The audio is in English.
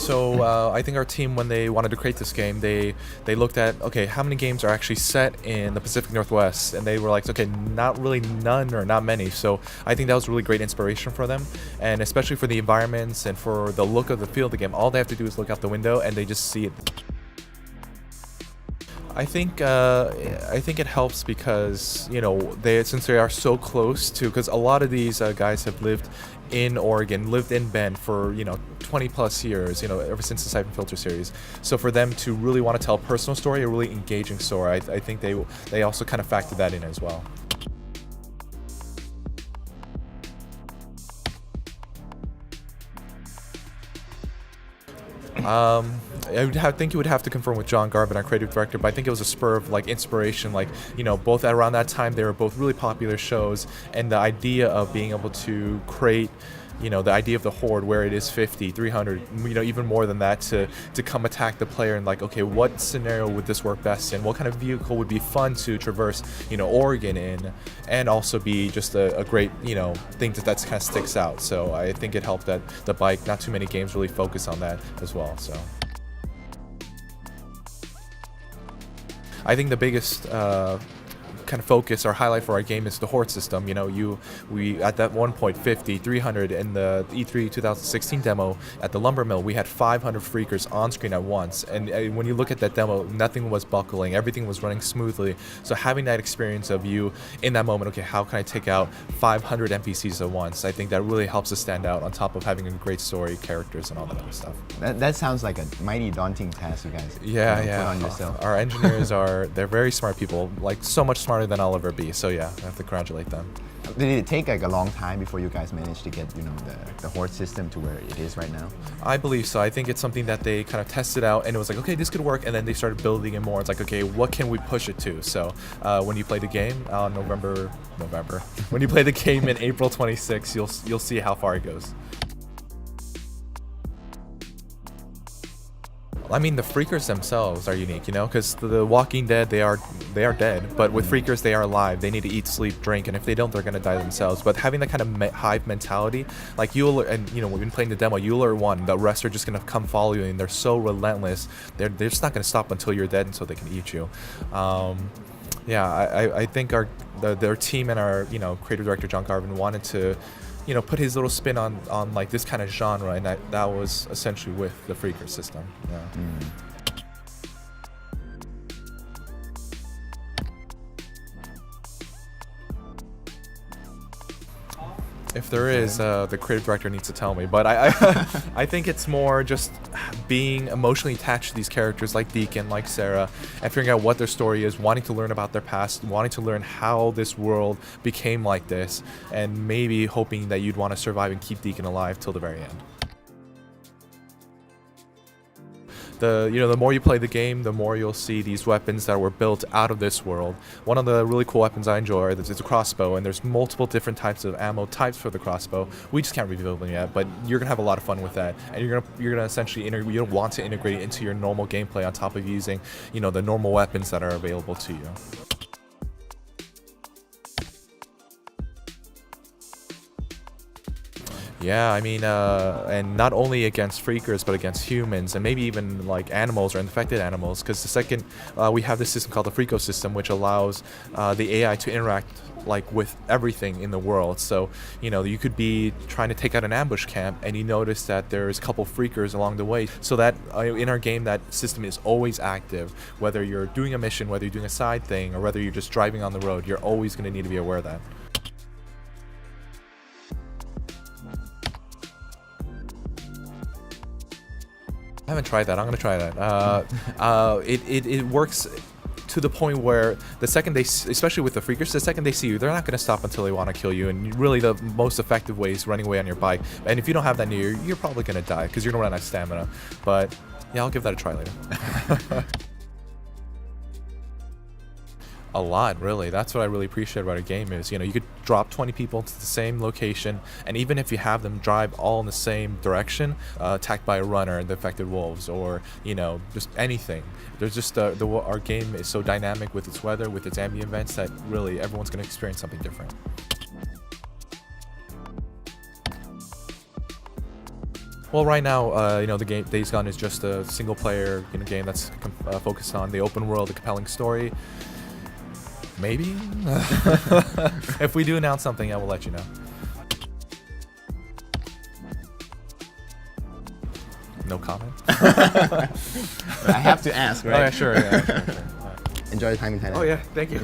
So I think our team, when they wanted to create this game, they looked at, okay, how many games are actually set in the Pacific Northwest, and they were like, okay, not really none or not many. So I think that was really great inspiration for them, and especially for the environments and for the look of the feel of the game. All they have to do is look out the window and they just see it. I think it helps because, you know, since they are so close to, because a lot of these guys have lived in Oregon, lived in Bend for, you know, 20 plus years, you know, ever since the Siphon Filter series. So for them to really want to tell a personal story, a really engaging story, I think they also kind of factored that in as well. I think you would have to confirm with John Garvin, our creative director, but I think it was a spur of like inspiration, like, you know, both around that time they were both really popular shows, and the idea of being able to create, you know, the idea of the horde where it is 50, 300, you know, even more than that, to come attack the player, and like, okay, what scenario would this work best in? What kind of vehicle would be fun to traverse, you know, Oregon in, and also be just a great, you know, thing that kind of sticks out. So I think it helped that the bike, not too many games really focus on that as well. So I think the biggest kind of focus or highlight for our game is the horde system. You know, we at that one point 50, 300 in the E3 2016 demo at the lumber mill, we had 500 freakers on screen at once, and when you look at that demo, nothing was buckling, everything was running smoothly. So having that experience of you in that moment, okay, how can I take out 500 NPCs at once, I think that really helps us stand out, on top of having a great story, characters, and all that other stuff. That sounds like a mighty daunting task, you guys. Yeah, put yeah. on yourself. Our engineers they're very smart people, like so much smarter than I'll ever be. So yeah, I have to congratulate them. Did it take like a long time before you guys managed to get, you know, the horde system to where it is right now? I believe so. I think it's something that they kind of tested out, and it was like, okay, this could work, and then they started building it more. It's like, okay, what can we push it to? So when you play the game on November, when you play the game in April 26th, you'll see how far it goes. I mean, the freakers themselves are unique, you know, because the Walking Dead, they are dead, but with freakers, they are alive. They need to eat, sleep, drink, and if they don't, they're gonna die themselves. But having that kind of hive mentality, like and you know, we've been playing the demo, you lure one, the rest are just gonna come follow you, and they're so relentless. They're just not gonna stop until you're dead, until they can eat you. Yeah, I think their team and our, you know, creative director John Garvin wanted to, you know, put his little spin on like this kind of genre, and that was essentially with the freaker system. Yeah. If there is, the creative director needs to tell me, but I think it's more just being emotionally attached to these characters like Deacon, like Sarah, and figuring out what their story is, wanting to learn about their past, wanting to learn how this world became like this, and maybe hoping that you'd want to survive and keep Deacon alive till the very end. The more you play the game, the more you'll see these weapons that were built out of this world. One of the really cool weapons I enjoy is a crossbow, and there's multiple different types of ammo types for the crossbow. We just can't reveal them yet, but you're gonna have a lot of fun with that, and you're gonna essentially you don't want to integrate it into your normal gameplay on top of using, you know, the normal weapons that are available to you. Yeah, I mean, and not only against freakers, but against humans, and maybe even like animals or infected animals, because the second we have this system called the Freako system, which allows the AI to interact like with everything in the world. So, you know, you could be trying to take out an ambush camp, and you notice that there's a couple freakers along the way. So that in our game, that system is always active. Whether you're doing a mission, whether you're doing a side thing, or whether you're just driving on the road, you're always going to need to be aware of that. I haven't tried that. I'm gonna try that. It works to the point where the second they, especially with the freakers, the second they see you, they're not gonna stop until they want to kill you. And really, the most effective way is running away on your bike. And if you don't have that near you, you're probably gonna die because you're gonna run out of stamina. But yeah, I'll give that a try later. A lot, really. That's what I really appreciate about a game is, you know, you could drop 20 people to the same location, and even if you have them drive all in the same direction, attacked by a runner and the affected wolves, or, you know, just anything. There's just our game is so dynamic with its weather, with its ambient events, that really everyone's going to experience something different. Well, right now, the game Days Gone is just a single-player, game that's focused on the open world, the compelling story. Maybe. If we do announce something, I will let you know. No comment. I have to ask, right? Oh yeah, sure. Yeah, sure. Enjoy your time in Thailand. Oh yeah, thank you.